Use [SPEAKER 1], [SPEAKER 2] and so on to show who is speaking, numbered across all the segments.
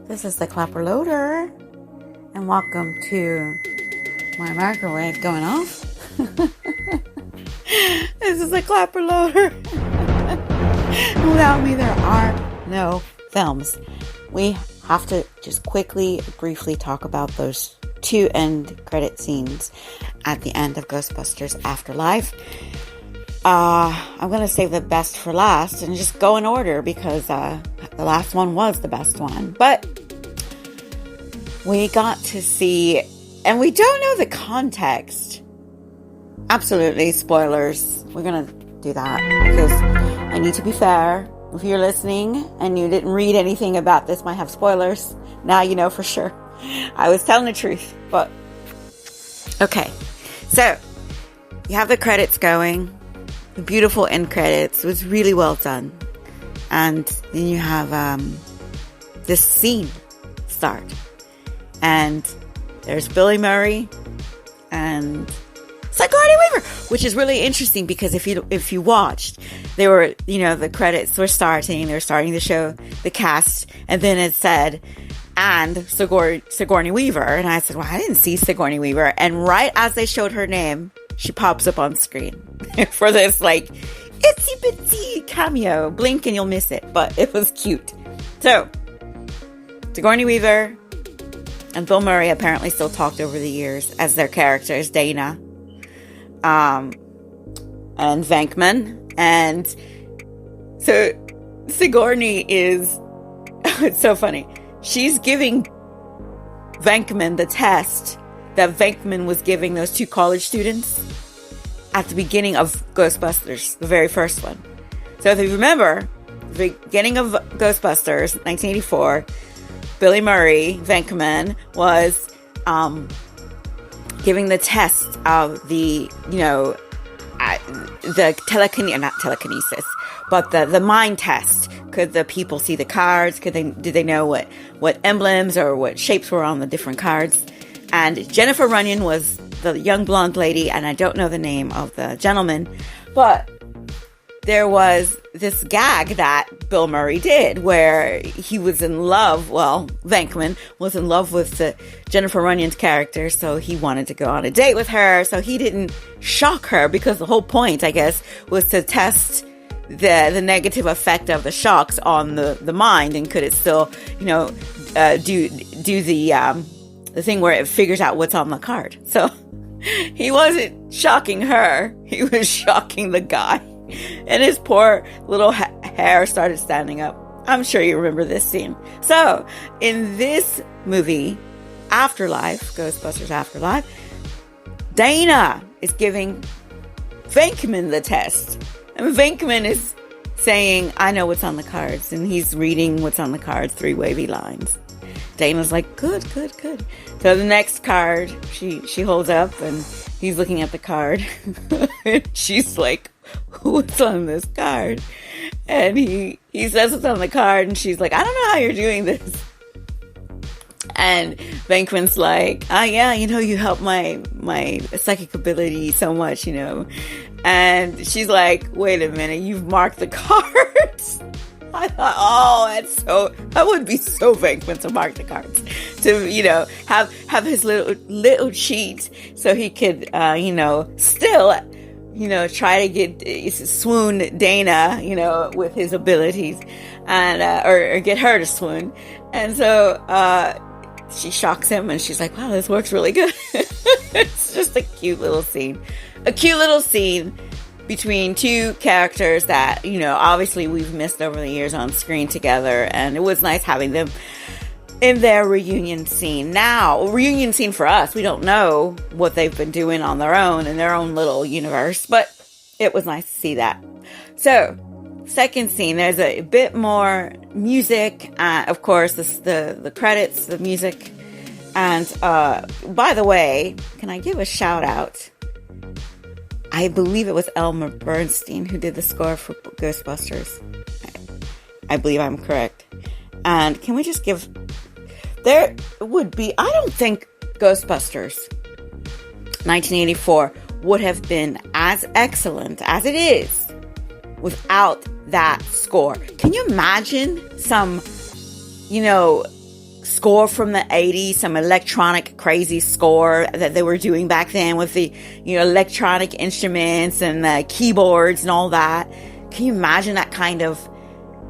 [SPEAKER 1] This is the Clapper Loader, and welcome to my microwave going off. This is the Clapper Loader. Without me, there are no films. We have to just briefly talk about those two end credit scenes at the end of Ghostbusters Afterlife. I'm going to save the best for last and just go in order because the last one was the best one. But we got to see, and we don't know the context. Absolutely, spoilers. We're going to do that because I need to be fair. If you're listening and you didn't read anything about this, might have spoilers. Now you know for sure. I was telling the truth, but okay. So you have the credits going. The beautiful end credits. It was really well done. And then you have this scene start. And there's Billy Murray and Sigourney Weaver, which is really interesting because if you watched, they were, the credits were starting. They were starting to show the cast, and then it said, and Sigourney Weaver. And I said, well, I didn't see Sigourney Weaver. And right as they showed her name, she pops up on screen for this itsy bitsy cameo. Blink and you'll miss it, but it was cute. So Sigourney Weaver and Bill Murray apparently still talked over the years as their characters, Dana, and Venkman. And so Sigourney is, it's so funny. She's giving Venkman the test that Venkman was giving those two college students at the beginning of Ghostbusters, the very first one. So if you remember, the beginning of Ghostbusters, 1984, Billy Murray, Venkman, was giving the test of the, not telekinesis, but the mind test. Could the people see the cards? Did they know what emblems or what shapes were on the different cards? And Jennifer Runyon was the young blonde lady, and I don't know the name of the gentleman, but there was this gag that Bill Murray did where he was in love, Venkman was in love with the Jennifer Runyon's character, so he wanted to go on a date with her, so he didn't shock her, because the whole point, I guess, was to test the negative effect of the shocks on the mind, and could it still, do the thing where it figures out what's on the card. So he wasn't shocking her. He was shocking the guy. And his poor little hair started standing up. I'm sure you remember this scene. So in this movie, Afterlife, Ghostbusters Afterlife, Dana is giving Venkman the test. And Venkman is saying, I know what's on the cards. And he's reading what's on the cards, 3 wavy lines. Dana's like, good. So the next card she holds up, and he's looking at the card. And she's like, what's on this card? And he says what's on the card, and she's like, I don't know how you're doing this. And Venkman's like, yeah, you help my psychic ability so much, And she's like, wait a minute, you've marked the cards? I thought, that would be so Venkman to mark the cards, to, have his little cheat so he could, still, try to get, swoon Dana, with his abilities, and, or get her to swoon. And so, she shocks him, and she's like, wow, this works really good. It's just a cute little scene between two characters that, obviously we've missed over the years on screen together. And it was nice having them in their reunion scene. Now, a reunion scene for us, we don't know what they've been doing on their own in their own little universe, but it was nice to see that. So, second scene, there's a bit more music. Of course, the credits, the music. And by the way, can I give a shout out? I believe it was Elmer Bernstein who did the score for Ghostbusters. I believe I'm correct. And can we just give... There would be... I don't think Ghostbusters 1984 would have been as excellent as it is without that score. Can you imagine some, score from the 80s, some electronic crazy score that they were doing back then with the, electronic instruments and the keyboards and all that. Can you imagine that kind of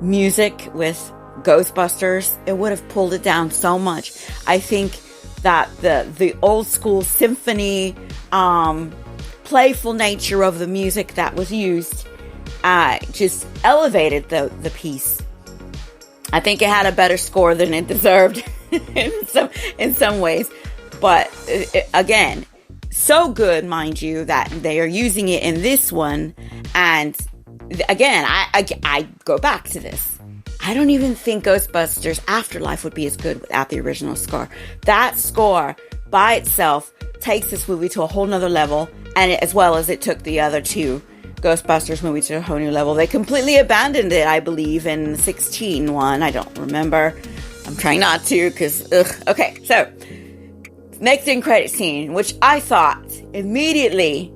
[SPEAKER 1] music with Ghostbusters? It would have pulled it down so much. I think that the old school symphony, playful nature of the music that was used, just elevated the piece. I think it had a better score than it deserved in some ways. But again, so good, mind you, that they are using it in this one. And again, I go back to this. I don't even think Ghostbusters Afterlife would be as good without the original score. That score by itself takes this movie to a whole nother level, and as well as it took the other two Ghostbusters movies to a whole new level. They completely abandoned it, I believe, in the 16 one. I don't remember. I'm trying not to, because, Okay, so, next end credit scene, which I thought immediately,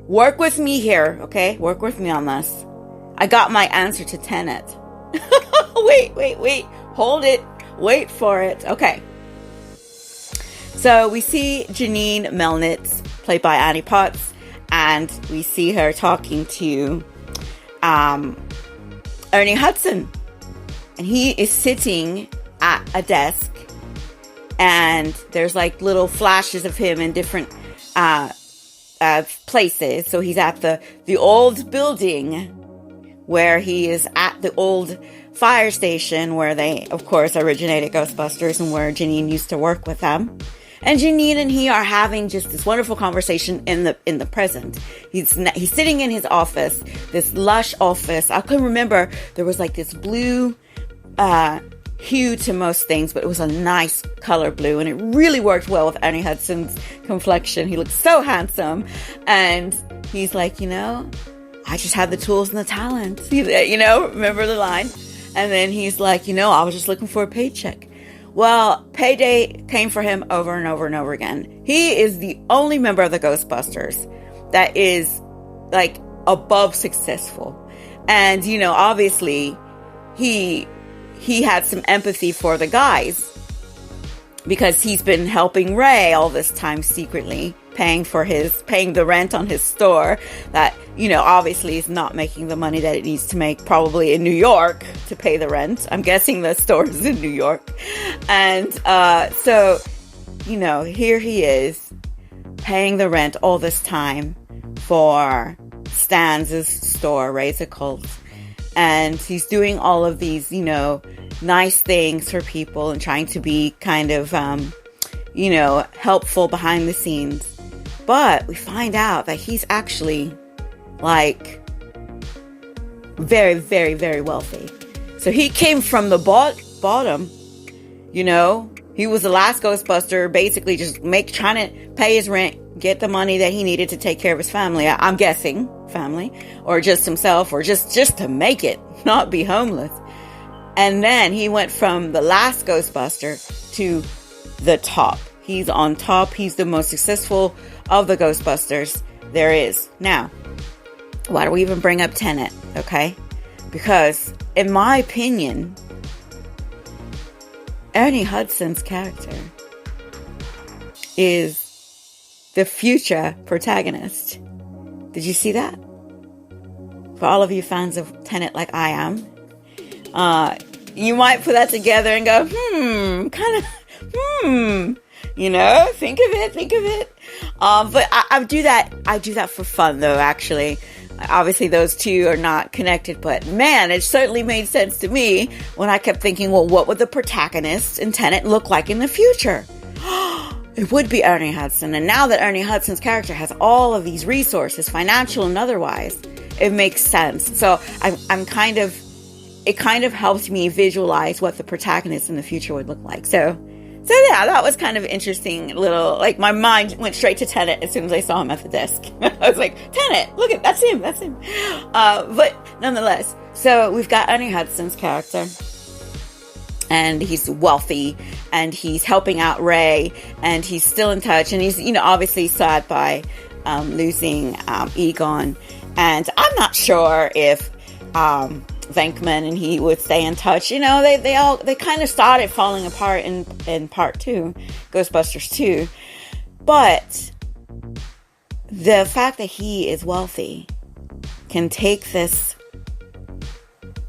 [SPEAKER 1] work with me here, okay? Work with me on this. I got my answer to Tenet. Wait. Hold it. Wait for it. Okay. So we see Janine Melnitz, played by Annie Potts, and we see her talking to Ernie Hudson. And he is sitting at a desk, and there's like little flashes of him in different places. So he's at the old building where he is at the old fire station where they, of course, originated Ghostbusters and where Janine used to work with them. And Janine and he are having just this wonderful conversation in the present. He's sitting in his office, this lush office. I couldn't remember. There was like this blue hue to most things, but it was a nice color blue, and it really worked well with Ernie Hudson's complexion. He looked so handsome, and he's like, I just had the tools and the talent. Remember the line? And then he's like, I was just looking for a paycheck. Well, payday came for him over and over and over again. He is the only member of the Ghostbusters that is like above successful. And, obviously he had some empathy for the guys because he's been helping Ray all this time secretly, paying the rent on his store that, obviously is not making the money that it needs to make, probably in New York to pay the rent. I'm guessing the store is in New York. And so, here he is paying the rent all this time for Stan's store, Ray's Occult. And he's doing all of these, nice things for people and trying to be kind of, helpful behind the scenes. But we find out that he's actually like very, very, very wealthy. So he came from the bottom, he was the last Ghostbuster, basically just trying to pay his rent, get the money that he needed to take care of his family. I'm guessing family, or just himself, or just to make it, not be homeless. And then he went from the last Ghostbuster to the top. He's on top. He's the most successful of the Ghostbusters there is. Now, why do we even bring up Tenet? Okay? Because, in my opinion, Ernie Hudson's character is the future protagonist. Did you see that? For all of you fans of Tenet like I am, you might put that together and go, think of it. But I do that for fun though, actually. Obviously those two are not connected, but man, it certainly made sense to me when I kept thinking, well, what would the protagonist in Tenet look like in the future? It would be Ernie Hudson. And now that Ernie Hudson's character has all of these resources, financial and otherwise, it makes sense. So it kind of helps me visualize what the protagonist in the future would look like. So yeah, that was kind of interesting little, like my mind went straight to Tenet as soon as I saw him at the desk. I was like, Tenet, look at, that's him. But nonetheless, so we've got Ernie Hudson's character, and he's wealthy, and he's helping out Ray, and he's still in touch, and he's, obviously sad by losing Egon. And I'm not sure if Venkman and he would stay in touch. You know, they kind of started falling apart in part 2, Ghostbusters 2. But the fact that he is wealthy can take this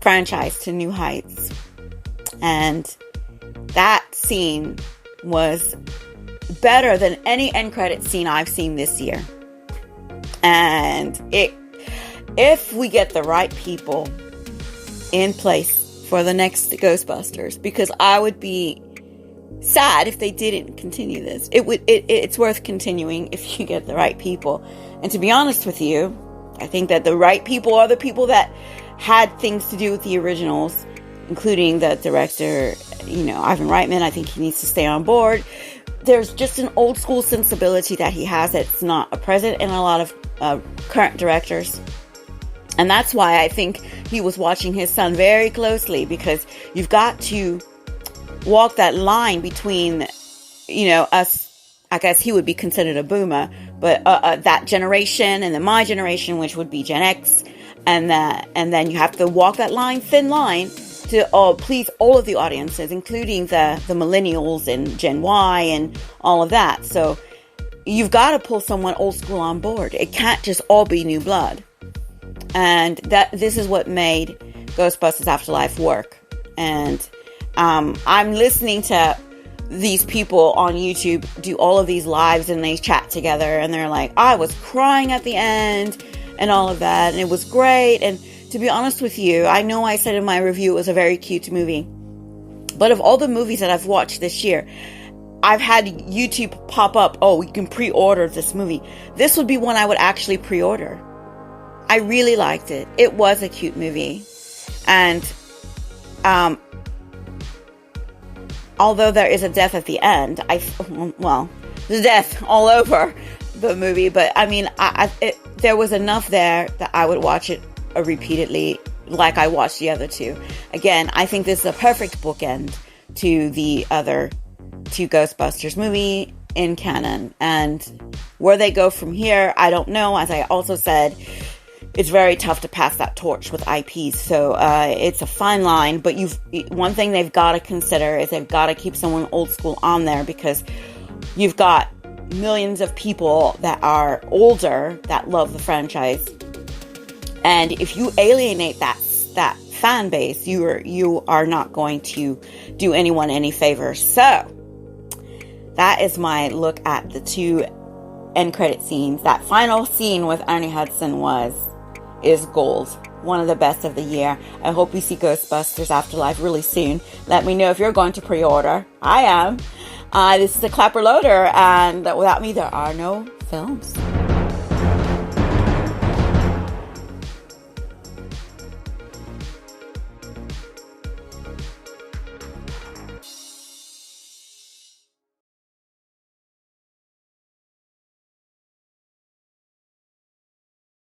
[SPEAKER 1] franchise to new heights. And that scene was better than any end credit scene I've seen this year. And if we get the right people in place for the next Ghostbusters, because I would be sad if they didn't continue this. It's worth continuing if you get the right people. And to be honest with you, I think that the right people are the people that had things to do with the originals, including the director, Ivan Reitman. I think he needs to stay on board. There's just an old school sensibility that he has that's not present in a lot of current directors. And that's why I think he was watching his son very closely, because you've got to walk that line between, us. I guess he would be considered a boomer, but that generation and then my generation, which would be Gen X, and then you have to walk that thin line to please all of the audiences, including the millennials and Gen Y and all of that. So you've got to pull someone old school on board. It can't just all be new blood. And this is what made Ghostbusters Afterlife work. And I'm listening to these people on YouTube do all of these lives, and they chat together, and they're like, I was crying at the end and all of that, and it was great. And to be honest with you, I know I said in my review it was a very cute movie, but of all the movies that I've watched this year, I've had YouTube pop up, oh, you can pre-order this movie. This would be one I would actually pre-order. I really liked it. It was a cute movie. And although there is a death at the end, there's death all over the movie, but I mean, there was enough there that I would watch it repeatedly, like I watched the other two. Again, I think this is a perfect bookend to the other two Ghostbusters movie in canon, and where they go from here, I don't know. As I also said, it's very tough to pass that torch with IPs, so it's a fine line. But one thing they've got to consider is they've got to keep someone old school on there, because you've got millions of people that are older that love the franchise, and if you alienate that fan base, you are not going to do anyone any favors. So that is my look at the two end credit scenes. That final scene with Ernie Hudson is gold. One of the best of the year. I hope we see Ghostbusters Afterlife really soon. Let me know if you're going to pre-order. I am. This is the Clapper Loader, and without me, there are no films.